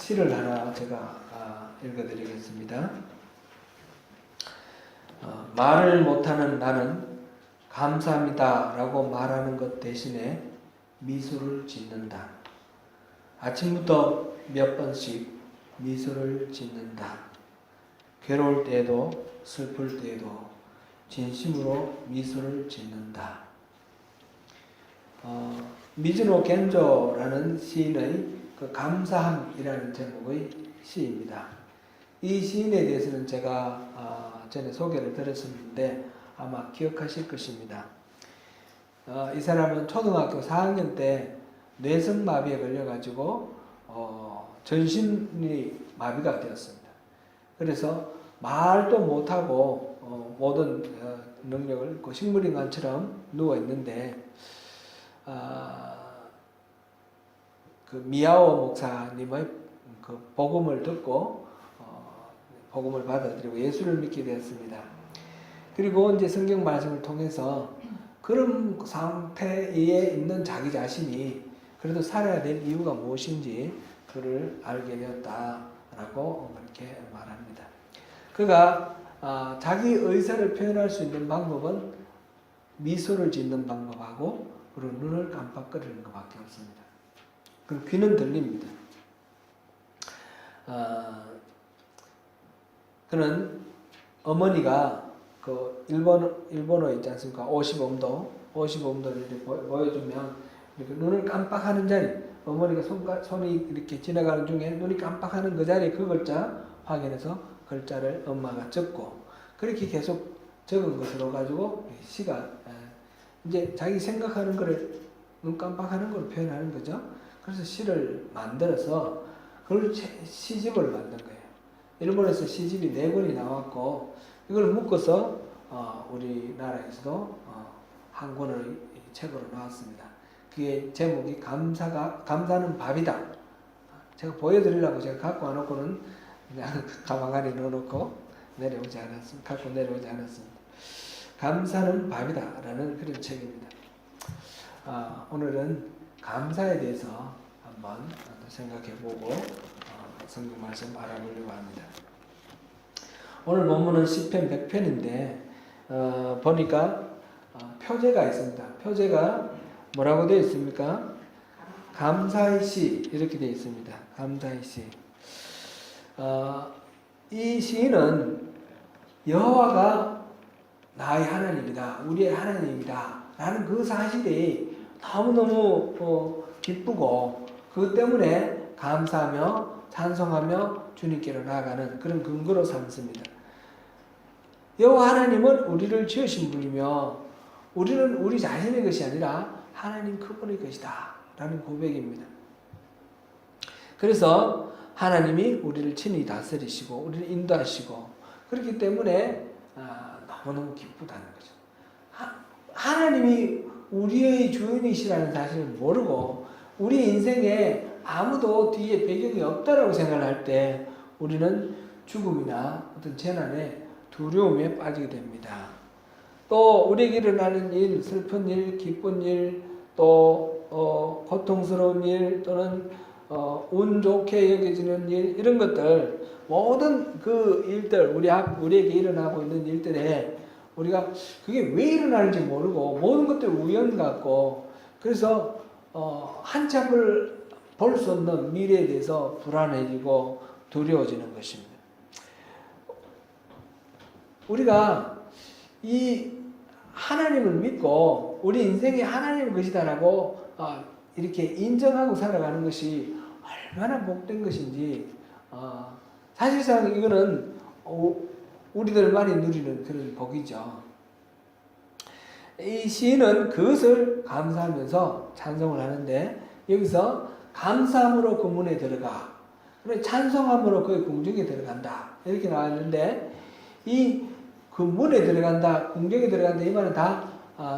시를 하나 제가 읽어드리겠습니다. 말을 못하는 나는 감사합니다 라고 말하는 것 대신에 미소를 짓는다. 아침부터 몇 번씩 미소를 짓는다. 괴로울 때에도 슬플 때에도 진심으로 미소를 짓는다. 미즈노 겐조라는 시인의 그 감사함이라는 제목의 시입니다. 이 시인에 대해서는 제가 전에 소개를 드렸었는데 아마 기억하실 것입니다. 이 사람은 초등학교 4학년 때 뇌성마비에 걸려가지고 전신이 마비가 되었습니다. 그래서 말도 못하고 모든 능력을 잃고 식물인간처럼 누워있는데 그 미야오 목사님의 그 복음을 듣고 복음을 받아들이고 예수를 믿게 되었습니다. 그리고 이제 성경 말씀을 통해서 그런 상태에 있는 자기 자신이 그래도 살아야 될 이유가 무엇인지 그를 알게 되었다라고 그렇게 말합니다. 그가 자기 의사를 표현할 수 있는 방법은 미소를 짓는 방법하고 그리고 눈을 깜빡거리는 것밖에 없습니다. 그럼 귀는 들립니다. 그는 어머니가 그 일본어 있지 않습니까? 55음도를 이렇게 보여주면 이렇게 눈을 깜빡하는 자리, 어머니가 손이 이렇게 지나가는 중에 눈이 깜빡하는 그 자리에 그 글자 확인해서 글자를 엄마가 적고 그렇게 계속 적은 것으로 가지고 시가 이제 자기 생각하는 거를 눈 깜빡하는 걸 표현하는 거죠. 그래서 시를 만들어서 그걸 시집을 만든 거예요. 일본에서 시집이 4권이 나왔고 이걸 묶어서 우리나라에서도 한 권의 책으로 나왔습니다. 그게 제목이 감사는 밥이다. 제가 보여드리려고 제가 갖고 와놓고는 그냥 가방 안에 넣어놓고 갖고 내려오지 않았습니다. 감사는 밥이다 라는 그런 책입니다. 오늘은 감사에 대해서 한번 생각해보고 성경 말씀 알아보려고 합니다. 오늘 본문은 시편 100편인데 보니까 표제가 있습니다. 표제가 뭐라고 되어 있습니까? 감사의 시 이렇게 되어 있습니다. 감사의 시. 이 시인은 여호와가 나의 하나님이다. 우리의 하나님이다. 라는 그 사실이 너무너무 기쁘고 그것 때문에 감사하며 찬송하며 주님께로 나아가는 그런 근거로 삼습니다. 여호와 하나님은 우리를 지으신 분이며 우리는 우리 자신의 것이 아니라 하나님 그분의 것이다 라는 고백입니다. 그래서 하나님이 우리를 친히 다스리시고 우리를 인도하시고 그렇기 때문에 너무너무 기쁘다는 거죠. 하나님이 우리의 주인이시라는 사실을 모르고 우리 인생에 아무도 뒤에 배경이 없다라고 생각할 때 우리는 죽음이나 어떤 재난에 두려움에 빠지게 됩니다. 또 우리에게 일어나는 일, 슬픈 일, 기쁜 일, 또 고통스러운 일 또는 운 좋게 여겨지는 일 이런 것들 모든 그 일들 우리에게 일어나고 있는 일들에 우리가 그게 왜 일어나는지 모르고 모든 것들이 우연 같고 그래서 한참을 볼 수 없는 미래에 대해서 불안해지고 두려워지는 것입니다. 우리가 이 하나님을 믿고 우리 인생이 하나님의 것이다라고 이렇게 인정하고 살아가는 것이 얼마나 복된 것인지 사실상 이거는 우리들만이 누리는 그런 복이죠. 이 시인은 그것을 감사하면서 찬송을 하는데 여기서 감사함으로 그 문에 들어가 찬송함으로 그의 궁정에 들어간다 이렇게 나왔는데 이 그 문에 들어간다 궁정에 들어간다 이 말은 다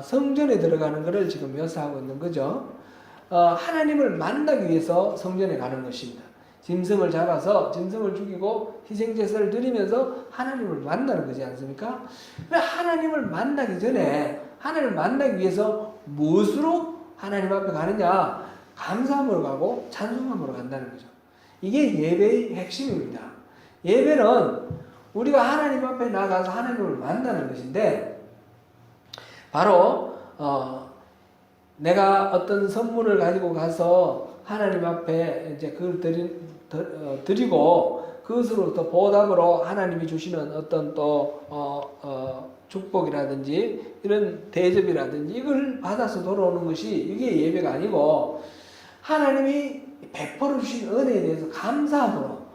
성전에 들어가는 것을 지금 묘사하고 있는 거죠. 하나님을 만나기 위해서 성전에 가는 것입니다. 짐승을 잡아서 짐승을 죽이고 희생제사를 드리면서 하나님을 만나는 거지 않습니까? 하나님을 만나기 전에 하나님을 만나기 위해서 무엇으로 하나님 앞에 가느냐? 감사함으로 가고 찬송함으로 간다는 거죠. 이게 예배의 핵심입니다. 예배는 우리가 하나님 앞에 나가서 하나님을 만나는 것인데, 바로 내가 어떤 선물을 가지고 가서 하나님 앞에 이제 그걸 드리고 그것으로부터 보답으로 하나님이 주시는 어떤 또 축복이라든지 이런 대접이라든지 이걸 받아서 돌아오는 것이 이게 예배가 아니고, 하나님이 베풀어 주신 은혜에 대해서 감사함으로,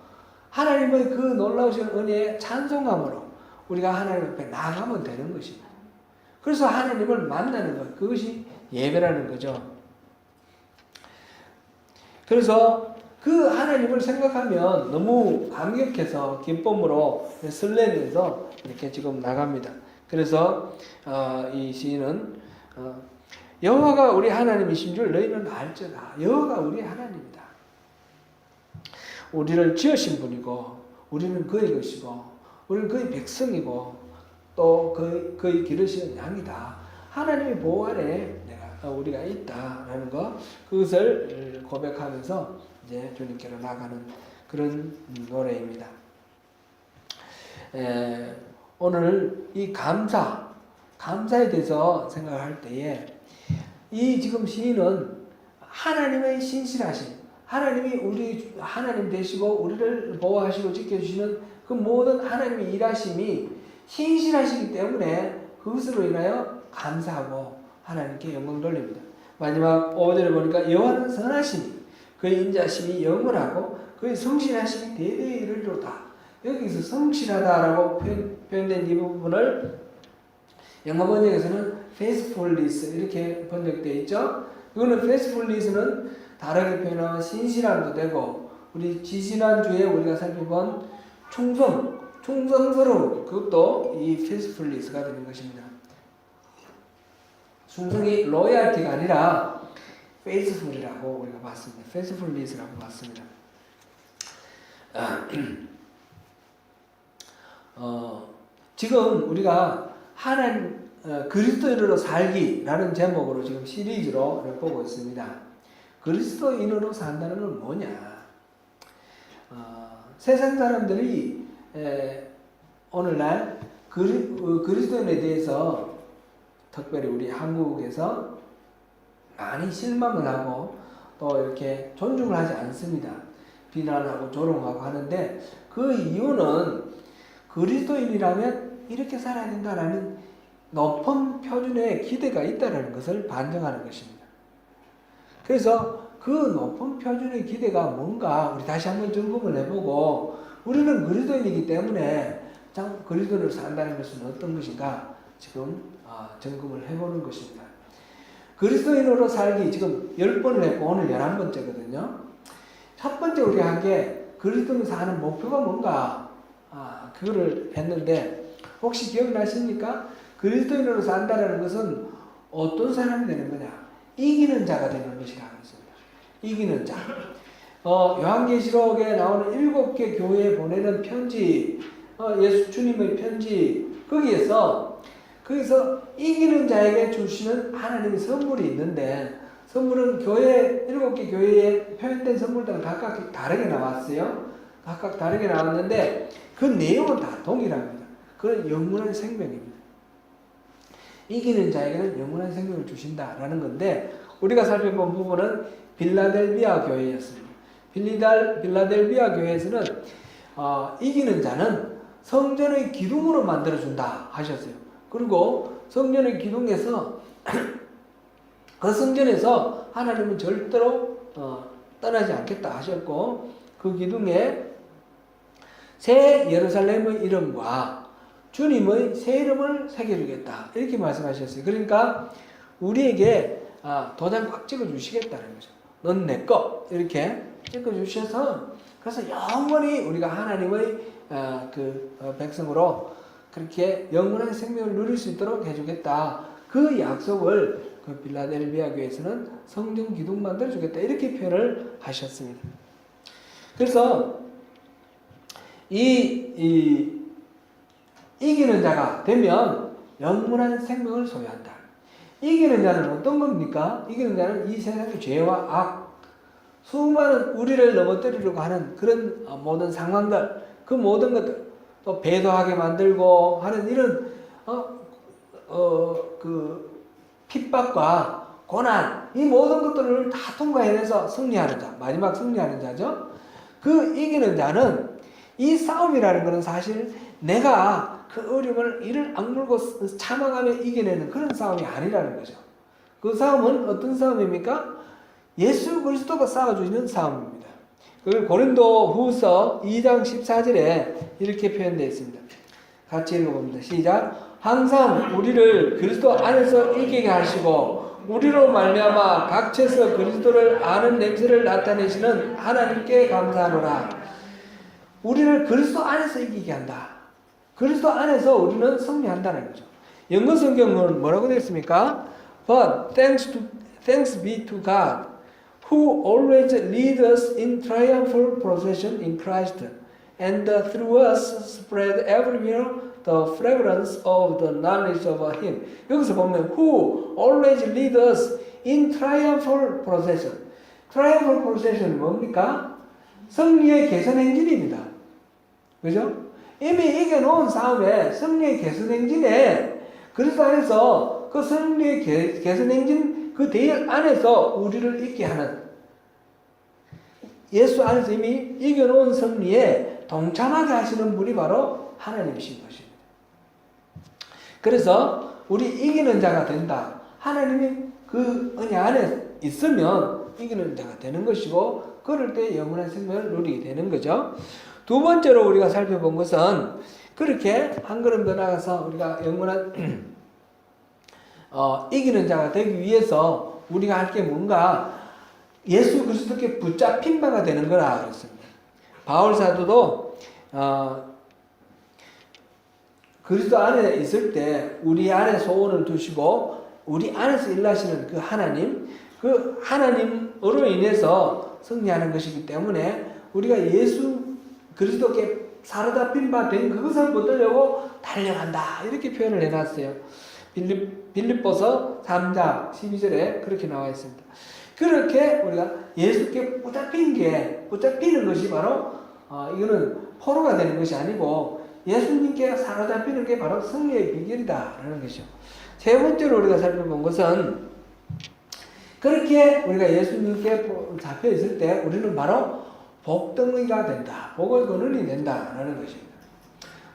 하나님의 그 놀라우신 은혜에 찬송함으로 우리가 하나님 앞에 나가면 되는 것입니다. 그래서 하나님을 만나는 것, 그것이 예배라는 거죠. 그래서 그 하나님을 생각하면 너무 감격해서 기쁨으로 설레면서 이렇게 지금 나갑니다. 그래서 이 시인은 여호와가 우리 하나님이신 줄 너희는 알지라. 여호와가 우리 하나님이다. 우리를 지으신 분이고 우리는 그의 것이고 우리는 그의 백성이고 또 그의 기르시는 양이다. 하나님의 보호 아래 우리가 있다라는 것, 그것을 고백하면서 이제 주님께로 나가는 그런 노래입니다. 오늘 이 감사에 대해서 생각할 때에 이 지금 시인은 하나님의 신실하심, 하나님이 우리 하나님 되시고 우리를 보호하시고 지켜주시는 그 모든 하나님의 일하심이 신실하시기 때문에 그것으로 인하여 감사하고 하나님께 영광 돌립니다. 마지막 5절에 보니까 여호와는 선하시니 그의 인자심이 영원하고 그의 성실하심이 대대에 이르리로다. 여기서 성실하다라고 표현된 이 부분을 영어 번역에서는 faithfulness 이렇게 번역되어 있죠. 이거는 faithfulness는 다르게 표현하면 신실함도 되고, 우리 지지난주에 우리가 살펴본 충성스러움, 그것도 이 faithfulness가 되는 것입니다. 충성이 로얄티가 아니라 faithful이라고 우리가 봤습니다. faithfulness라고 봤습니다. 지금 우리가 하나님 그리스도인으로 살기라는 제목으로 지금 시리즈로 보고 있습니다. 그리스도인으로 산다는 건 뭐냐? 세상 사람들이 오늘날 그리스도인에 대해서 특별히 우리 한국에서 많이 실망을 하고 또 이렇게 존중을 하지 않습니다. 비난하고 조롱하고 하는데, 그 이유는 그리스도인이라면 이렇게 살아야 된다라는 높은 표준의 기대가 있다는 것을 반증하는 것입니다. 그래서 그 높은 표준의 기대가 뭔가 우리 다시 한번 점검을 해보고, 우리는 그리스도인이기 때문에 그리스도인으로 산다는 것은 어떤 것인가 지금 점검을 해보는 것입니다. 그리스도인으로 살기 지금 10번을 했고 오늘 11번째거든요. 첫 번째 우리가 한 게 그리스도인으로 사는 목표가 뭔가 그거를 했는데, 혹시 기억나십니까? 그리스도인으로 산다는 것은 어떤 사람이 되는 거냐? 이기는 자가 되는 것이라고 했습니다. 이기는 자. 요한계시록에 나오는 7개 교회에 보내는 편지, 예수 주님의 편지, 거기서 이기는 자에게 주시는 하나님의 선물이 있는데, 선물은 7개 교회에 표현된 선물들은 각각 다르게 나왔어요. 각각 다르게 나왔는데 그 내용은 다 동일합니다. 그건 영원한 생명입니다. 이기는 자에게는 영원한 생명을 주신다라는 건데, 우리가 살펴본 부분은 빌라델비아 교회였습니다. 빌라델비아 교회에서는 이기는 자는 성전의 기둥으로 만들어준다 하셨어요. 그리고 성전의 기둥에서 그 성전에서 하나님은 절대로 떠나지 않겠다 하셨고, 그 기둥에 새 예루살렘의 이름과 주님의 새 이름을 새겨주겠다 이렇게 말씀하셨어요. 그러니까 우리에게 도장 꽉 찍어주시겠다는 거죠. 넌 내 거 이렇게 찍어주셔서, 그래서 영원히 우리가 하나님의 백성으로 그렇게 영원한 생명을 누릴 수 있도록 해주겠다. 그 약속을 그 빌라델비아 교회에서는 성전 기둥 만들어주겠다 이렇게 표현을 하셨습니다. 그래서 이기는 자가 되면 영원한 생명을 소유한다. 이기는 자는 어떤 겁니까? 이기는 자는 이 세상의 죄와 악, 수많은 우리를 넘어뜨리려고 하는 그런 모든 상황들, 그 모든 것들, 또 배도하게 만들고 하는 이런 그 핍박과 고난, 이 모든 것들을 다 통과해내서 승리하는 자, 마지막 승리하는 자죠. 그 이기는 자는, 이 싸움이라는 것은 사실 내가 그 어려움을 이를 악물고 참아가며 이겨내는 그런 싸움이 아니라는 거죠. 그 싸움은 어떤 싸움입니까? 예수 그리스도가 싸워주시는 싸움입니다. 그걸 고린도 후서 2장 14절에 이렇게 표현되어 있습니다. 같이 읽어봅니다. 시작. 항상 우리를 그리스도 안에서 이기게 하시고 우리로 말미암아 각처에서 그리스도를 아는 냄새를 나타내시는 하나님께 감사하노라. 우리를 그리스도 안에서 이기게 한다. 그리스도 안에서 우리는 승리한다는 거죠. 영어 성경은 뭐라고 되어 있습니까? But thanks be to God, who always leads us in triumphal procession in Christ, and through us spread everywhere the fragrance of the knowledge of Him. 여기서 보면 who always leads us in triumphal procession. triumphal procession이 뭡니까? 승리의 개선 행진입니다. 그죠? 이미 이겨놓은 싸움에 승리의 개선 행진에 그리스도 안에서 그 승리의 개선 행진 그 대열 안에서 우리를 있게 하는, 예수 안에서 이미 이겨놓은 승리에 동참하게 하시는 분이 바로 하나님이신 것입니다. 그래서 우리 이기는 자가 된다. 하나님이 그 은혜 안에 있으면 이기는 자가 되는 것이고, 그럴 때 영원한 생명을 누리게 되는 거죠. 두 번째로 우리가 살펴본 것은, 그렇게 한 걸음 더 나가서 우리가 영원한 이기는 자가 되기 위해서 우리가 할 게 뭔가, 예수 그리스도께 붙잡힌 바가 되는 거라 그랬습니다. 바울 사도도 그리스도 안에 있을 때 우리 안에 소원을 두시고 우리 안에서 일하시는 그 하나님으로 인해서 승리하는 것이기 때문에 우리가 예수 그리스도께 사로잡힌 바 된 그것을 붙들려고 달려간다, 이렇게 표현을 해놨어요. 빌립보서 3장 12절에 그렇게 나와 있습니다. 그렇게 우리가 예수께 붙잡히는 것이 바로 이거는 포로가 되는 것이 아니고 예수님께 사로잡히는 게 바로 승리의 비결이다라는 것이죠. 세 번째로 우리가 살펴본 것은, 그렇게 우리가 예수님께 잡혀 있을 때 우리는 바로 복덩이가 된다, 복의 근원이 된다라는 것입니다.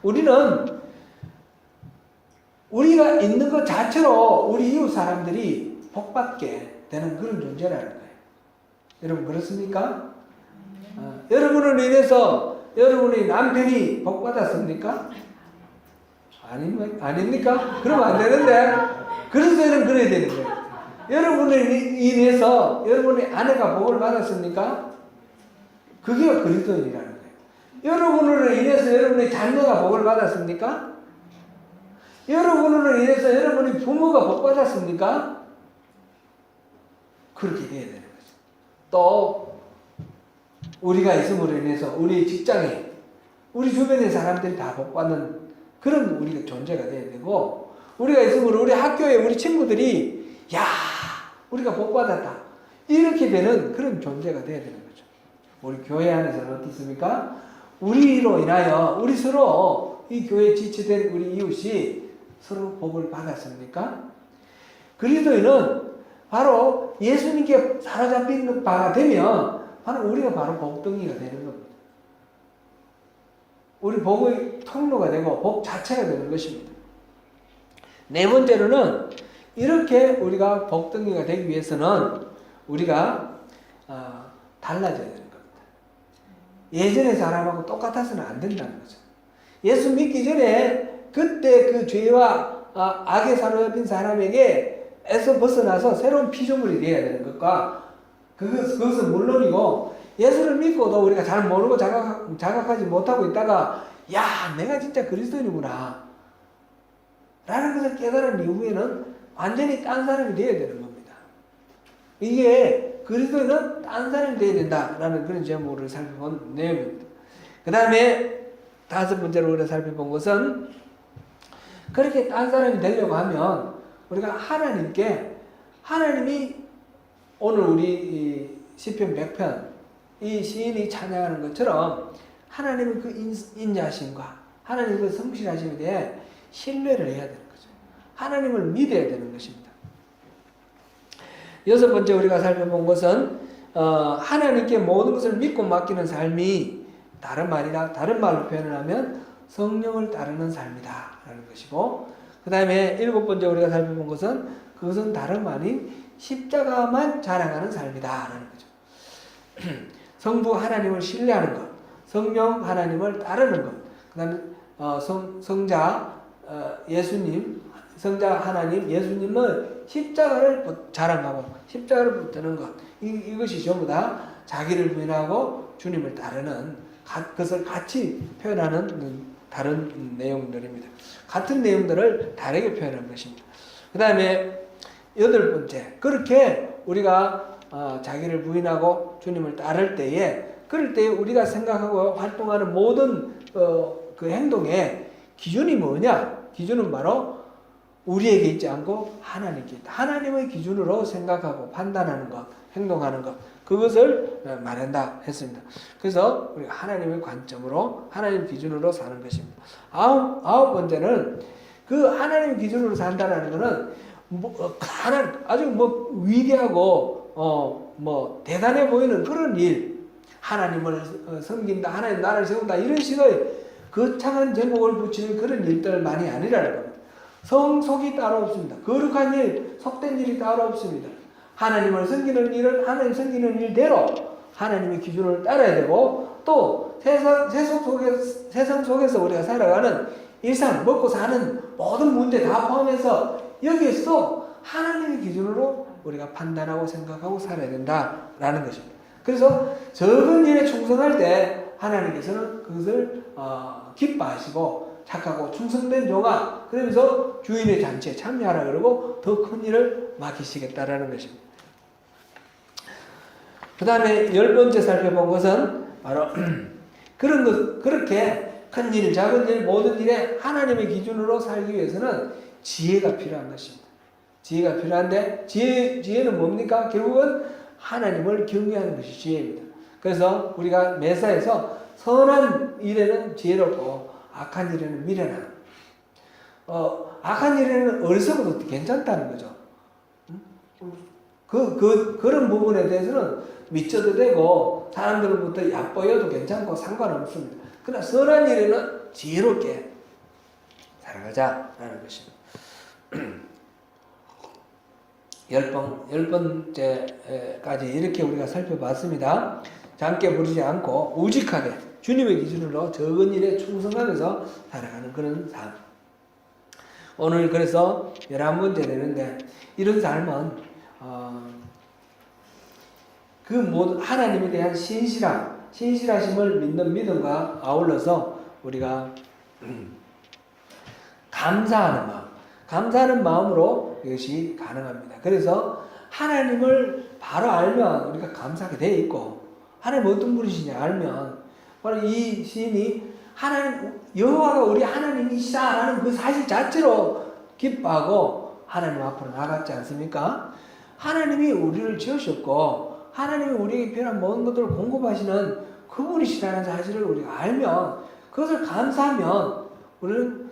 우리는 우리가 있는 것 자체로 우리 이웃 사람들이 복받게 되는 그런 존재라는 거예요. 여러분 그렇습니까? 여러분을 인해서 여러분의 남편이 복받았습니까? 아닙니까? 그러면 안 되는데, 그래서 여러분 그래야 되는 거예요. 여러분을 인해서 여러분의 아내가 복을 받았습니까? 그게 그리스도인이라는 거예요. 여러분을 인해서 여러분의 자녀가 복을 받았습니까? 여러분을 인해서 여러분의 부모가 복 받았습니까? 그렇게 돼야 되는 거죠. 또 우리가 있음으로 인해서 우리 직장에, 우리 주변의 사람들이 다 복 받는 그런 우리가 존재가 돼야 되고, 우리가 있음으로 우리 학교에 우리 친구들이 야, 우리가 복 받았다, 이렇게 되는 그런 존재가 돼야 되는 거죠. 우리 교회 안에서는 어떻습니까? 우리로 인하여 우리 서로 이 교회에 지체된 우리 이웃이 서로 복을 받았습니까? 그리스도인은 바로 예수님께 사로잡힌 바가 되면 바로 우리가 바로 복덩이가 되는 겁니다. 우리 복의 통로가 되고 복 자체가 되는 것입니다. 네 번째로는, 이렇게 우리가 복덩이가 되기 위해서는 우리가 달라져야 되는 겁니다. 예전의 사람하고 똑같아서는 안 된다는 거죠. 예수 믿기 전에 그때 그 죄와 악에 사로잡힌 사람에게 에서 벗어나서 새로운 피조물이 되어야 되는 것과, 그것은 물론이고, 예수를 믿고도 우리가 잘 모르고 자각하지 못하고 있다가 야, 내가 진짜 그리스도인이구나 라는 것을 깨달은 이후에는 완전히 딴 사람이 되어야 되는 겁니다. 이게 그리스도인은 딴 사람이 되어야 된다라는 그런 제목을 살펴본 내용입니다. 그 다음에 다섯 번째로 우리가 살펴본 것은, 그렇게 딴 사람이 되려고 하면 우리가 하나님이 오늘 우리 시편 100편 이 시인이 찬양하는 것처럼 하나님의 그 인자하심과 하나님의 그 성실하심에 대해 신뢰를 해야 되는 거죠. 하나님을 믿어야 되는 것입니다. 여섯 번째 우리가 살펴본 것은 하나님께 모든 것을 믿고 맡기는 삶이 다른 말로 표현을 하면 성령을 따르는 삶이다 라는 것이고, 그 다음에 일곱 번째 우리가 살펴본 것은 그것은 다름 아닌 십자가만 자랑하는 삶이다 라는 거죠. 성부 하나님을 신뢰하는 것, 성령 하나님을 따르는 것, 그 다음에 성자 예수님, 성자 하나님 예수님은 십자가를 자랑하고 십자가를 붙드는 것, 이것이 전부 다 자기를 부인하고 주님을 따르는 그것을 같이 표현하는 다른 내용들입니다. 같은 내용들을 다르게 표현한 것입니다. 그 다음에 여덟 번째, 그렇게 우리가 자기를 부인하고 주님을 따를 때에, 그럴 때에 우리가 생각하고 활동하는 모든 그 행동의 기준이 뭐냐? 기준은 바로 우리에게 있지 않고 하나님께 있다. 하나님의 기준으로 생각하고 판단하는 것, 행동하는 것, 그것을 말한다 했습니다. 그래서 우리가 하나님의 관점으로, 하나님 기준으로 사는 것입니다. 아홉 번째는 그 하나님 기준으로 산다는 것은 아주 위대하고 대단해 보이는 그런 일, 하나님을 섬긴다, 하나님 나라를 세운다, 이런 식의 거창한 제목을 붙이는 그런 일들만이 아니라는 겁니다. 성속이 따로 없습니다. 거룩한 일, 속된 일이 따로 없습니다. 하나님을 섬기는 일은 하나님 섬기는 일대로 하나님의 기준을 따라야 되고, 또 세상 속에서 우리가 살아가는 일상, 먹고 사는 모든 문제 다 포함해서 여기에서도 하나님의 기준으로 우리가 판단하고 생각하고 살아야 된다라는 것입니다. 그래서 적은 일에 충성할 때 하나님께서는 그것을 기뻐하시고 착하고 충성된 종아, 그러면서 주인의 잔치에 참여하라 그러고 더 큰 일을 맡기시겠다라는 것입니다. 그 다음에 열 번째 살펴본 것은 바로 그렇게 큰 일, 작은 일, 모든 일에 하나님의 기준으로 살기 위해서는 지혜가 필요한 것입니다. 지혜가 필요한데 지혜는 뭡니까? 결국은 하나님을 경외하는 것이 지혜입니다. 그래서 우리가 매사에서 선한 일에는 지혜롭고 악한 일에는 미련한, 악한 일에는 어리석어도 괜찮다는 거죠. 그런 부분에 대해서는 믿져도 되고 사람들로부터 얕보여도 괜찮고 상관없습니다. 그러나 선한 일에는 지혜롭게 살아가자라는 것입니다. 열 번째까지 이렇게 우리가 살펴봤습니다. 장께 부르지 않고 우직하게 주님의 기준으로 적은 일에 충성하면서 살아가는 그런 삶. 오늘 그래서 11번째 되는데, 이런 삶은 그 모든 하나님에 대한 신실하심을 믿는 믿음과 아울러서 우리가 감사하는 마음으로 이것이 가능합니다. 그래서 하나님을 바로 알면 우리가 감사하게 되어 있고, 하나님 어떤 분이시냐 알면, 바로 이 시인이 하나님, 여호와가 우리 하나님이시다라는 그 사실 자체로 기뻐하고 하나님 앞으로 나갔지 않습니까? 하나님이 우리를 지으셨고 하나님이 우리에게 필요한 모든 것들을 공급하시는 그분이시라는 사실을 우리가 알면, 그것을 감사하면 우리는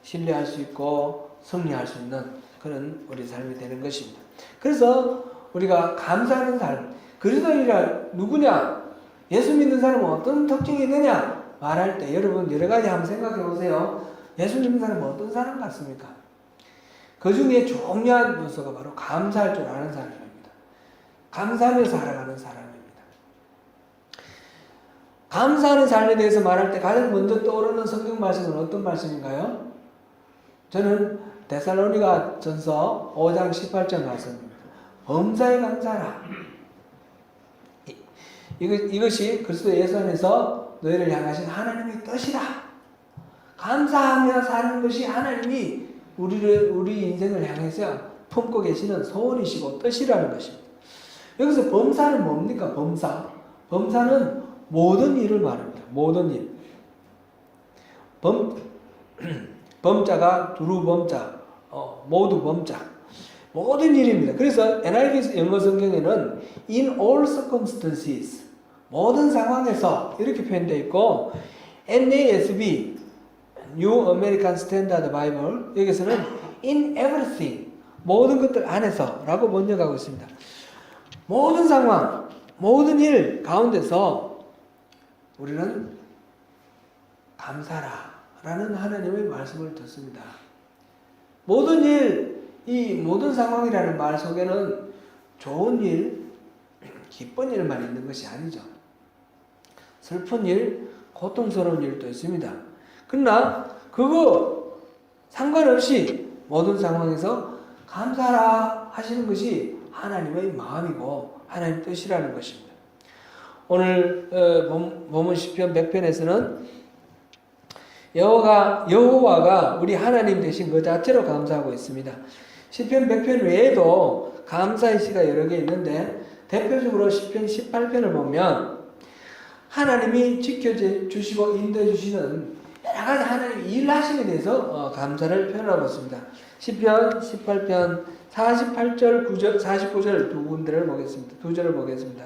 신뢰할 수 있고 승리할 수 있는 그런 우리 삶이 되는 것입니다. 그래서 우리가 감사하는 삶, 그리스도인이란 누구냐? 예수 믿는 사람은 어떤 특징이 되냐? 말할 때 여러분 여러 가지 한번 생각해 보세요. 예수 믿는 사람은 어떤 사람 같습니까? 그 중에 중요한 요소가 바로 감사할 줄 아는 사람입니다. 감사하며 살아가는 사람입니다. 감사하는 삶에 대해서 말할 때 가장 먼저 떠오르는 성경 말씀은 어떤 말씀인가요? 저는 데살로니가 전서 5장 18절 말씀입니다. 범사에 감사하라. 이것이 그리스도 예수 안에서 너희를 향하신 하나님의 뜻이다. 감사하며 사는 것이 하나님이 우리 인생을 향해서 품고 계시는 소원이시고 뜻이라는 것입니다. 여기서 범사는 뭡니까? 범사는 모든 일을 말합니다. 모든 일. 범자가 두루 범자, 모두 범자. 모든 일입니다. 그래서 NIV 영어 성경에는 in all circumstances, 모든 상황에서 이렇게 표현되어 있고, NASB, New American Standard Bible, 여기서는 in everything, 모든 것들 안에서 라고 번역하고 있습니다. 모든 상황, 모든 일 가운데서 우리는 감사라 라는 하나님의 말씀을 듣습니다. 모든 일, 이 모든 상황이라는 말 속에는 좋은 일, 기쁜 일만 있는 것이 아니죠. 슬픈 일, 고통스러운 일도 있습니다. 그러나 그거 상관없이 모든 상황에서 감사라 하시는 것이 하나님의 마음이고 하나님의 뜻이라는 것입니다. 오늘 본문 시편 100편에서는 여호와가 우리 하나님 되신 그 자체로 감사하고 있습니다. 시편 100편 외에도 감사의 시가 여러 개 있는데 대표적으로 시편 18편을 보면 하나님이 지켜주시고 인도해 주시는 여러 가지 하나님 일하심에 대해서 감사를 표현하고 있습니다. 시편 18편 48절, 9절, 49절 두 군데를 보겠습니다. 두 절을 보겠습니다.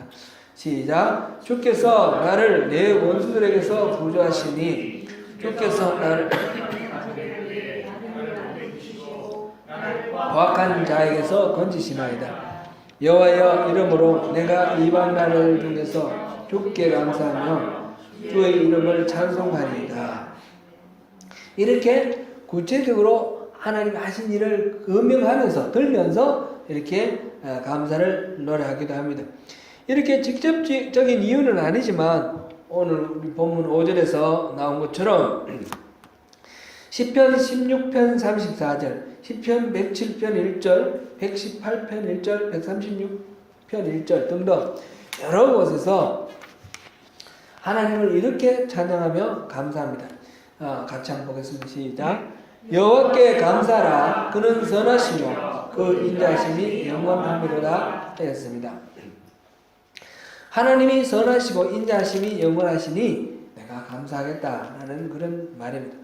시작. 주께서 나를 내 원수들에게서 구조하시니 주께서 나를 고악한 자에게서 건지시나이다. 여호와여 이름으로 내가 이방 나라들 중에서 주께 감사하며 주의 이름을 찬송하리이다. 이렇게 구체적으로 하나님 하신 일을 음명하면서 들면서 이렇게 감사를 노래하기도 합니다. 이렇게 직접적인 이유는 아니지만 오늘 우리 본문 5절에서 나온 것처럼 시편 16편 34절, 시편 107편 1절, 118편 1절, 136편 1절 등등 여러 곳에서 하나님을 이렇게 찬양하며 감사합니다. 같이 한번 보겠습니다. 시작. 여호와께 감사라. 그는 선하시며 그 인자하심이 영원함이로다 하였습니다. 하나님이 선하시고 인자하심이 영원하시니 내가 감사하겠다라는 그런 말입니다.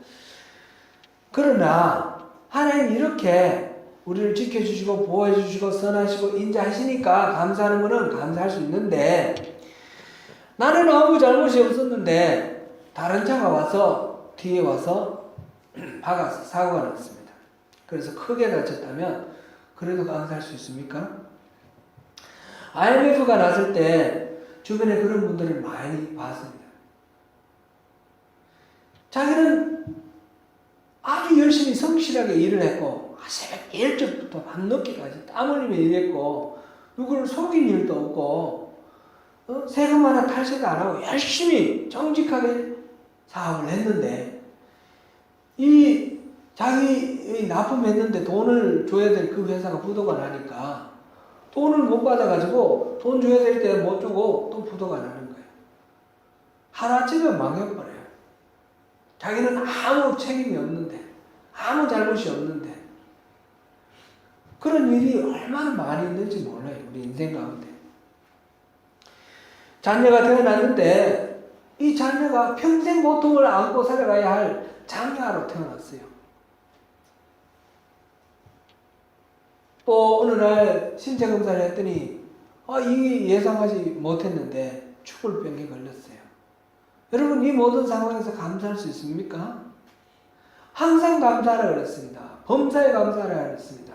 그러나 하나님 이렇게 우리를 지켜주시고 보호해주시고 선하시고 인자하시니까 감사하는 것은 감사할 수 있는데 나는 아무 잘못이 없었는데 다른 차가 와서 뒤에 와서 박아서 사고가 났습니다. 그래서 크게 다쳤다면 그래도 감사할 수 있습니까? IMF가 났을 때 주변에 그런 분들을 많이 봤습니다. 자기는 아주 열심히 성실하게 일을 했고 새벽 1점부터 밤늦게까지 땀 흘리며 일했고 누구를 속인 일도 없고 세금 하나 탈세도 안 하고 열심히 정직하게 사업을 했는데 이 자기 납품했는데 돈을 줘야 될 그 회사가 부도가 나니까 돈을 못 받아가지고 돈 줘야 될 때 못 주고 또 부도가 나는 거예요. 하루아침에 망해버려요. 자기는 아무 책임이 없는데 아무 잘못이 없는데 그런 일이 얼마나 많이 있는지 몰라요. 우리 인생 가운데. 자녀가 태어났는데 이 자녀가 평생 고통을 안고 살아가야 할 장녀로 태어났어요. 또 어느 날 신체 검사를 했더니 이게 예상하지 못했는데 죽을병에 걸렸어요. 여러분 이 모든 상황에서 감사할 수 있습니까? 항상 감사하라 그랬습니다. 범사에 감사하라 그랬습니다.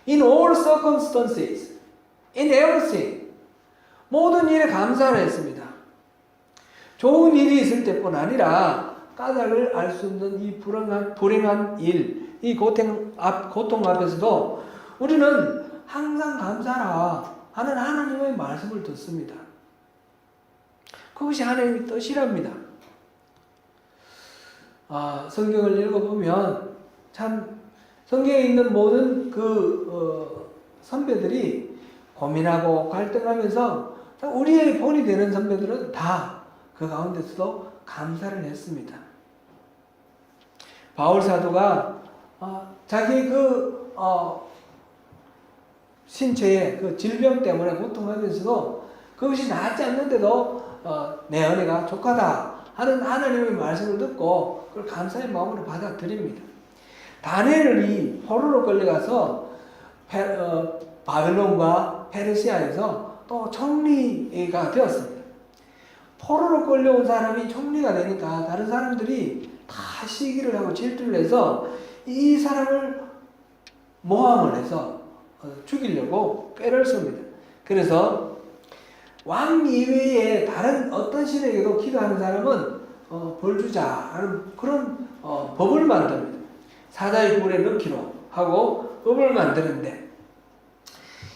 In all circumstances, in everything, 모든 일에 감사하라 했습니다. 좋은 일이 있을 때뿐 아니라 까닭을 알 수 없는 이 불행한 일, 이 고통 앞에서도 우리는 항상 감사하라 하는 하나님의 말씀을 듣습니다. 그것이 하나님의 뜻이랍니다. 성경을 읽어보면 참 성경에 있는 모든 선배들이 고민하고 갈등하면서 우리의 본이 되는 선배들은 다 그 가운데서도 감사를 했습니다. 바울 사도가 자기 신체의 그 질병 때문에 고통하면서도 그것이 낫지 않는데도 내 은혜가 족하다 하는 하나님의 말씀을 듣고 그걸 감사의 마음으로 받아들입니다. 다니엘이 포로로 끌려가서 바벨론과 페르시아에서 또 총리가 되었습니다. 포로로 끌려온 사람이 총리가 되니까 다른 사람들이 다 시기를 하고 질투를 해서 이 사람을 모함을 해서 죽이려고 꾀를 씁니다. 그래서 왕 이외에 다른 어떤 신에게도 기도하는 사람은 벌 주자라는 그런 법을 만듭니다. 사자의 뿔에 넣기로 하고 법을 만드는데,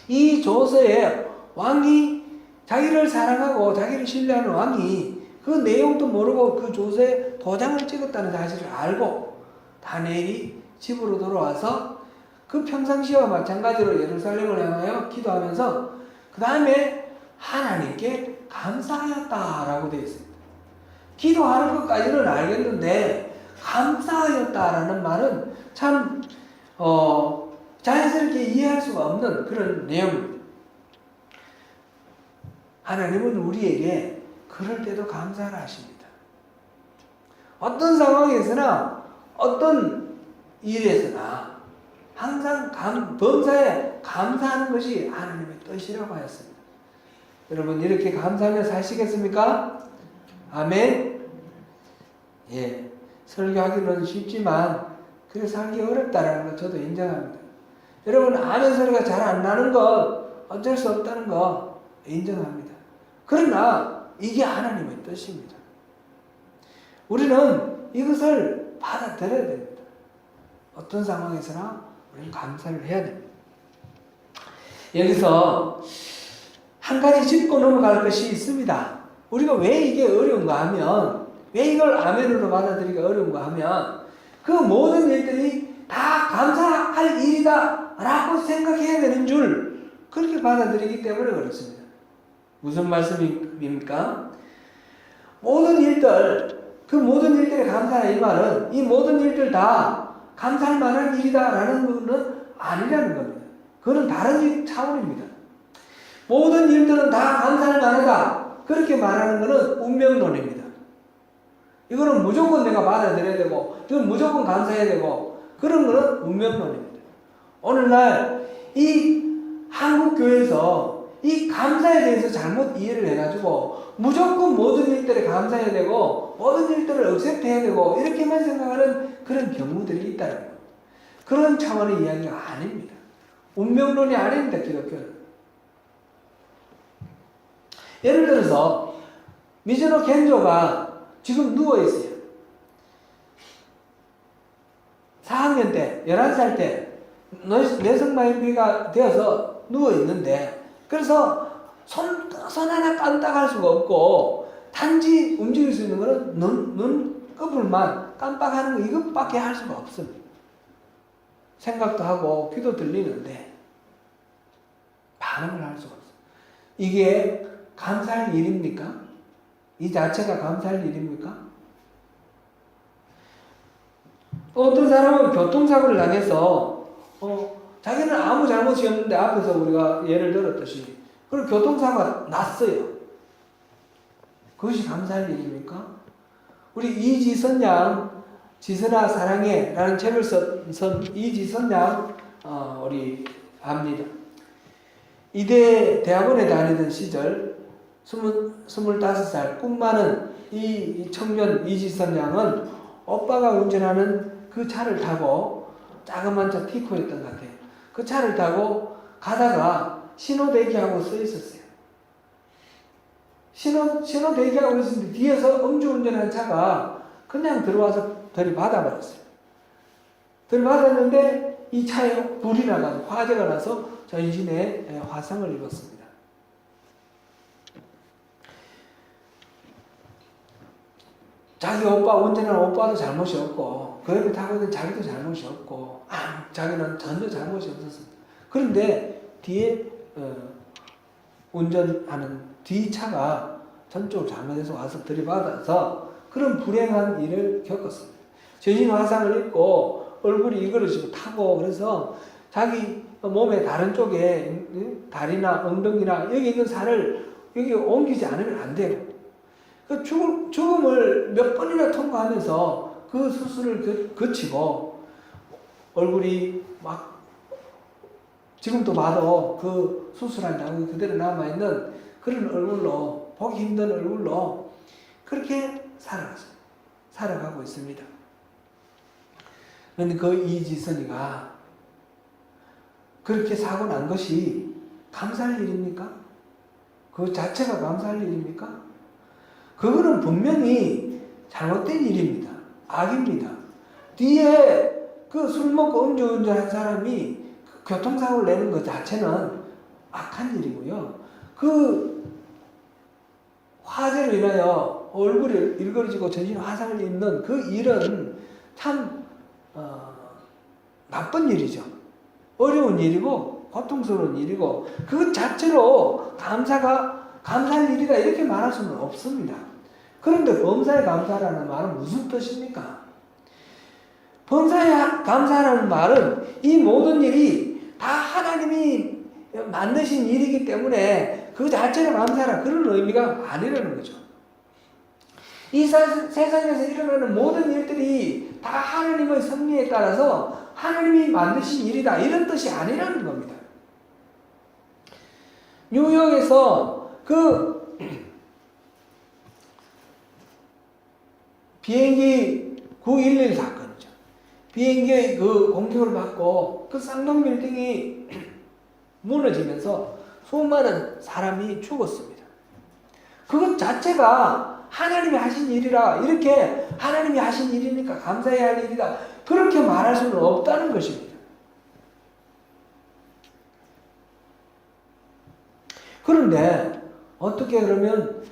이 조서에 왕이 자기를 사랑하고 자기를 신뢰하는 왕이 그 내용도 모르고 그 조서에 도장을 찍었다는 사실을 알고 다니엘이 집으로 돌아와서 그 평상시와 마찬가지로 예루살렘을 향하여 기도하면서 그 다음에 하나님께 감사하였다라고 되어 있습니다. 기도하는 것까지는 알겠는데 감사하였다라는 말은 참 자연스럽게 이해할 수가 없는 그런 내용입니다. 하나님은 우리에게 그럴 때도 감사를 하십니다. 어떤 상황에서나 어떤 일에서나 항상 범사에 감사하는 것이 하나님의 뜻이라고 하였습니다. 여러분 이렇게 감사하며 사시겠습니까? 아멘. 예, 설교하기는 쉽지만 그래 살기 어렵다라는 거 저도 인정합니다. 여러분 아멘 소리가 잘 안 나는 것 어쩔 수 없다는 거 인정합니다. 그러나 이게 하나님의 뜻입니다. 우리는 이것을 받아들여야 됩니다. 어떤 상황에서나 우리는 감사를 해야 됩니다. 여기서 한 가지 짚고 넘어갈 것이 있습니다. 우리가 왜 이게 어려운가 하면, 왜 이걸 아멘으로 받아들이기 어려운가 하면 그 모든 일들이 다 감사할 일이다 라고 생각해야 되는 줄 그렇게 받아들이기 때문에 그렇습니다. 무슨 말씀입니까? 모든 일들, 그 모든 일들에 감사하라 이 말은 이 모든 일들 다 감사할 만한 일이다 라는 것은 아니라는 겁니다. 그건 다른 차원입니다. 모든 일들은 다 감사할 만하다 그렇게 말하는 것은 운명론입니다. 이거는 무조건 내가 받아들여야 되고 이건 무조건 감사해야 되고 그런 것은 운명론입니다. 오늘날 이 한국교회에서 이 감사에 대해서 잘못 이해를 해가지고 무조건 모든 일들에 감사해야 되고 모든 일들을 억셉트해야 되고 이렇게만 생각하는 그런 경우들이 있다는 거예요. 그런 차원의 이야기가 아닙니다. 운명론이 아닙니다. 기독교는. 예를 들어서 미즈노 겐조가 지금 누워있어요. 4학년 때 11살 때 뇌성마비가 되어서 누워있는데 그래서 손 하나 깜빡할 수가 없고 단지 움직일 수 있는 것은 눈꺼풀만 깜빡하는 거 이것밖에 할 수가 없습니다. 생각도 하고 귀도 들리는데 반응을 할 수가 없어요. 이게 감사할 일입니까? 이 자체가 감사할 일입니까? 어떤 사람은 교통사고를 당해서 자기는 아무 잘못이 없는데 앞에서 우리가 예를 들었듯이 그리고 교통사고가 났어요. 그것이 감사할 일입니까? 우리 이지선 양 지선아 사랑해 라는 책을 쓴 이지선 양 우리 압니다. 이대 대학원에 다니던 시절 25살 꿈 많은 이 청년 이지선 양은 오빠가 운전하는 그 차를 타고 자그만 차 티코였던 것 같아요. 그 차를 타고 가다가 신호 대기하고 서 있었어요. 신호 대기하고 있었는데 뒤에서 음주운전한 차가 그냥 들어와서 들이받아버렸어요. 들이받았는데 이 차에 불이 나가서 화재가 나서 전신에 화상을 입었습니다. 자기 오빠 운전하는 오빠도 잘못이 없고 그 옆에 타고 있는 자기도 잘못이 없고 자기는 전혀 잘못이 없었습니다. 그런데 뒤에 운전하는 뒤 차가 전적으로 잘못해서 와서 들이받아서 그런 불행한 일을 겪었습니다. 전신 화상을 입고 얼굴이 이그러지고 타고 그래서 자기 몸의 다른 쪽에 다리나 엉덩이나 여기 있는 살을 여기 옮기지 않으면 안 돼요. 그 죽음을 몇 번이나 통과하면서 그 수술을 거치고 얼굴이 막 지금도 봐도 그 수술한 자국이 그대로 남아있는 그런 얼굴로, 보기 힘든 얼굴로 그렇게 살아가고 있습니다. 그런데 그 이지선이가 그렇게 사고 난 것이 감사할 일입니까? 그 자체가 감사할 일입니까? 그거는 분명히 잘못된 일입니다. 악입니다. 뒤에 그 술 먹고 음주운전한 사람이 그 교통사고를 내는 것 자체는 악한 일이고요. 그 화재로 인하여 얼굴이 일그러지고 전신 화상을 입는 그 일은 참 나쁜 일이죠. 어려운 일이고 고통스러운 일이고 그것 자체로 감사할 일이다 이렇게 말할 수는 없습니다. 그런데 범사에 감사라는 말은 무슨 뜻입니까? 범사에 감사라는 말은 이 모든 일이 다 하나님이 만드신 일이기 때문에 그 자체로 감사라 그런 의미가 아니라는 거죠. 이 세상에서 일어나는 모든 일들이 다 하나님의 섭리에 따라서 하나님이 만드신 일이다 이런 뜻이 아니라는 겁니다. 뉴욕에서 그 비행기 911 사건이죠. 비행기의 그 공격을 받고 그 쌍둥이 빌딩이 무너지면서 수많은 사람이 죽었습니다. 그것 자체가 하나님이 하신 일이라 이렇게 하나님이 하신 일이니까 감사해야 할 일이다 그렇게 말할 수는 없다는 것입니다. 그런데 어떻게 그러면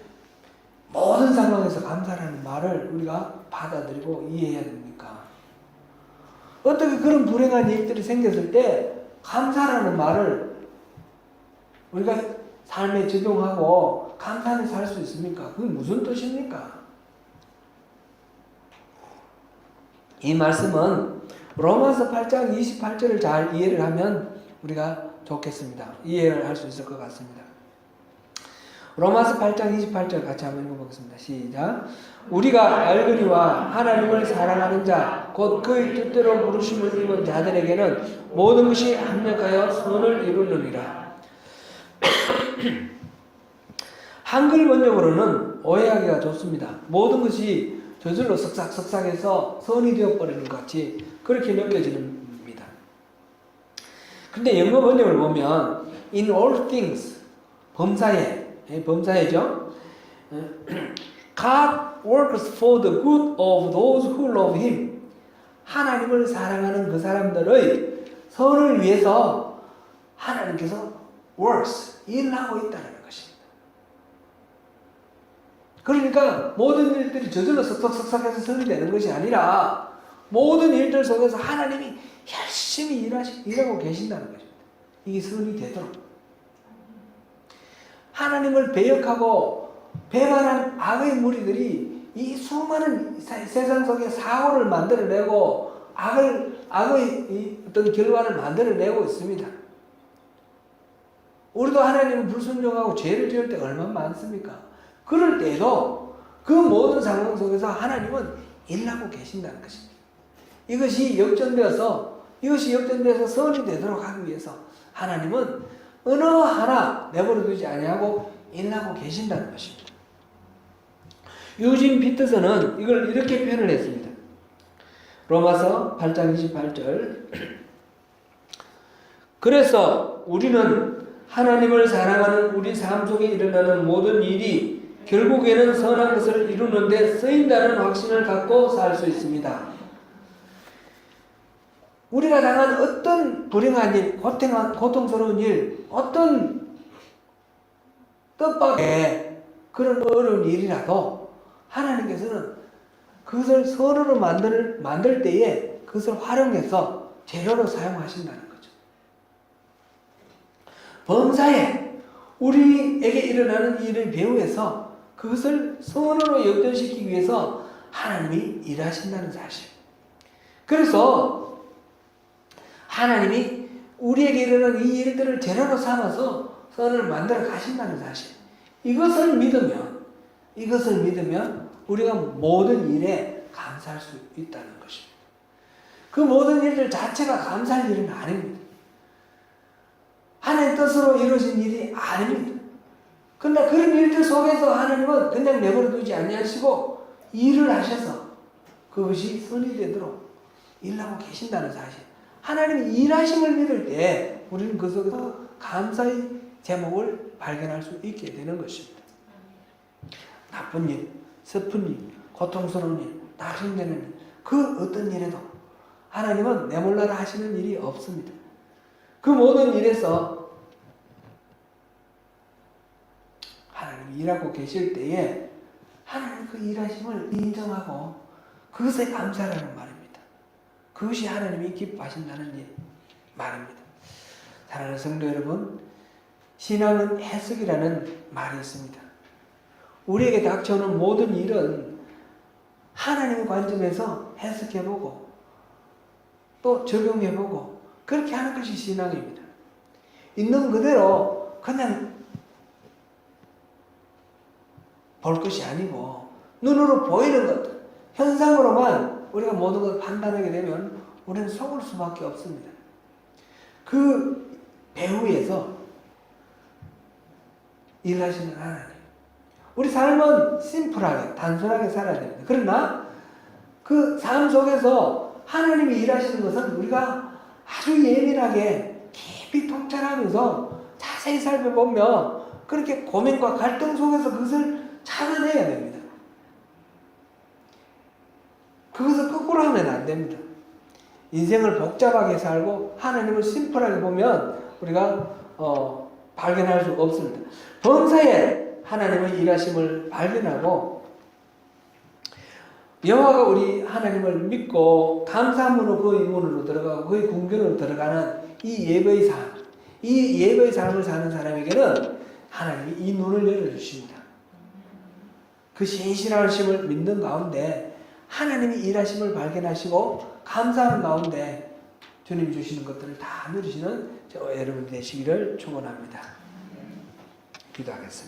모든 상황에서 감사라는 말을 우리가 받아들이고 이해해야 됩니까? 어떻게 그런 불행한 일들이 생겼을 때 감사라는 말을 우리가 삶에 적용하고 감사하게 살 수 있습니까? 그게 무슨 뜻입니까? 이 말씀은 로마서 8장 28절을 잘 이해를 하면 우리가 좋겠습니다. 이해를 할 수 있을 것 같습니다. 로마서 8장 28절 같이 한번 읽어보겠습니다. 시작. 우리가 알거니와 하나님을 사랑하는 자 곧 그의 뜻대로 부르심을 입은 자들에게는 모든 것이 합력하여 선을 이루느니라. 한글 번역으로는 오해하기가 좋습니다. 모든 것이 저절로 석삭석삭해서 선이 되어버리는 것 같이 그렇게 느껴집니다. 근데 영어 번역을 보면 in all things 범사에죠. God works for the good of those who love Him. 하나님을 사랑하는 그 사람들의 선을 위해서 하나님께서 works, 일하고 있다는 것입니다. 그러니까 모든 일들이 저절로 석석석석해서 선이 되는 것이 아니라 모든 일들 속에서 하나님이 열심히 일하고 계신다는 것입니다. 이게 선이 되도록. 하나님을 배역하고 배반한 악의 무리들이 이 수많은 세상 속에 사고를 만들어내고 악의 어떤 결과를 만들어내고 있습니다. 우리도 하나님을 불순종하고 죄를 지을 때가 얼마나 많습니까? 그럴 때에도 그 모든 상황 속에서 하나님은 일하고 계신다는 것입니다. 이것이 역전되어서 선이 되도록 하기 위해서 하나님은 어느 하나 내버려두지 아니하고 일하고 계신다는 것입니다. 유진 피터슨은 이걸 이렇게 표현을 했습니다. 로마서 8장 28절. 그래서 우리는 하나님을 사랑하는 우리 삶 속에 일어나는 모든 일이 결국에는 선한 것을 이루는 데 쓰인다는 확신을 갖고 살 수 있습니다. 우리가 당한 어떤 불행한 일, 고통스러운 일, 어떤 뜻밖의 그런 어려운 일이라도 하나님께서는 그것을 선으로 만들 때에 그것을 활용해서 재료로 사용하신다는 거죠. 범사에 우리에게 일어나는 일을 배후에서 그것을 선으로 역전시키기 위해서 하나님이 일하신다는 사실. 그래서 하나님이 우리에게 일어나는 이 일들을 재료로 삼아서 선을 만들어 가신다는 사실. 이것을 믿으면 우리가 모든 일에 감사할 수 있다는 것입니다. 그 모든 일들 자체가 감사할 일은 아닙니다. 하나님 뜻으로 이루어진 일이 아닙니다. 그러나 그런 일들 속에서 하나님은 그냥 내버려 두지 아니하시고 일을 하셔서 그것이 선이 되도록 일하고 계신다는 사실. 하나님이 일하심을 믿을 때 우리는 그 속에서 감사의 제목을 발견할 수 있게 되는 것입니다. 나쁜 일, 슬픈 일, 고통스러운 일, 낙심되는 일, 그 어떤 일에도 하나님은 내몰라라 하시는 일이 없습니다. 그 모든 일에서 하나님이 일하고 계실 때에 하나님 그 일하심을 인정하고 그것에 감사하라는 말입니다. 그것이 하나님이 기뻐하신다는 말입니다. 사랑하는 성도 여러분, 신앙은 해석이라는 말이 있습니다. 우리에게 닥쳐오는 모든 일은 하나님의 관점에서 해석해보고 또 적용해보고 그렇게 하는 것이 신앙입니다. 있는 그대로 그냥 볼 것이 아니고 눈으로 보이는 것들, 현상으로만 우리가 모든 것을 판단하게 되면 우리는 속을 수밖에 없습니다. 그 배후에서 일하시는 하나님. 우리 삶은 심플하게, 단순하게 살아야 됩니다. 그러나 그 삶 속에서 하나님이 일하시는 것은 우리가 아주 예민하게 깊이 통찰하면서 자세히 살펴보며 그렇게 고민과 갈등 속에서 그것을 찾아내야 됩니다. 그것을 거꾸로 하면 안 됩니다. 인생을 복잡하게 살고 하나님을 심플하게 보면 우리가 발견할 수 없습니다. 범사에 하나님의 일하심을 발견하고 여호와가 우리 하나님을 믿고 감사함으로 그의 문으로 들어가고 그의 궁전으로 들어가는 이 예배의 삶, 이 예배의 삶을 사는 사람에게는 하나님이 이 눈을 열어주십니다. 그 신실하심을 믿는 가운데 하나님이 일하심을 발견하시고 감사하는 가운데 주님 주시는 것들을 다 누리시는 여러분 되시기를 축원합니다. 기도하겠습니다.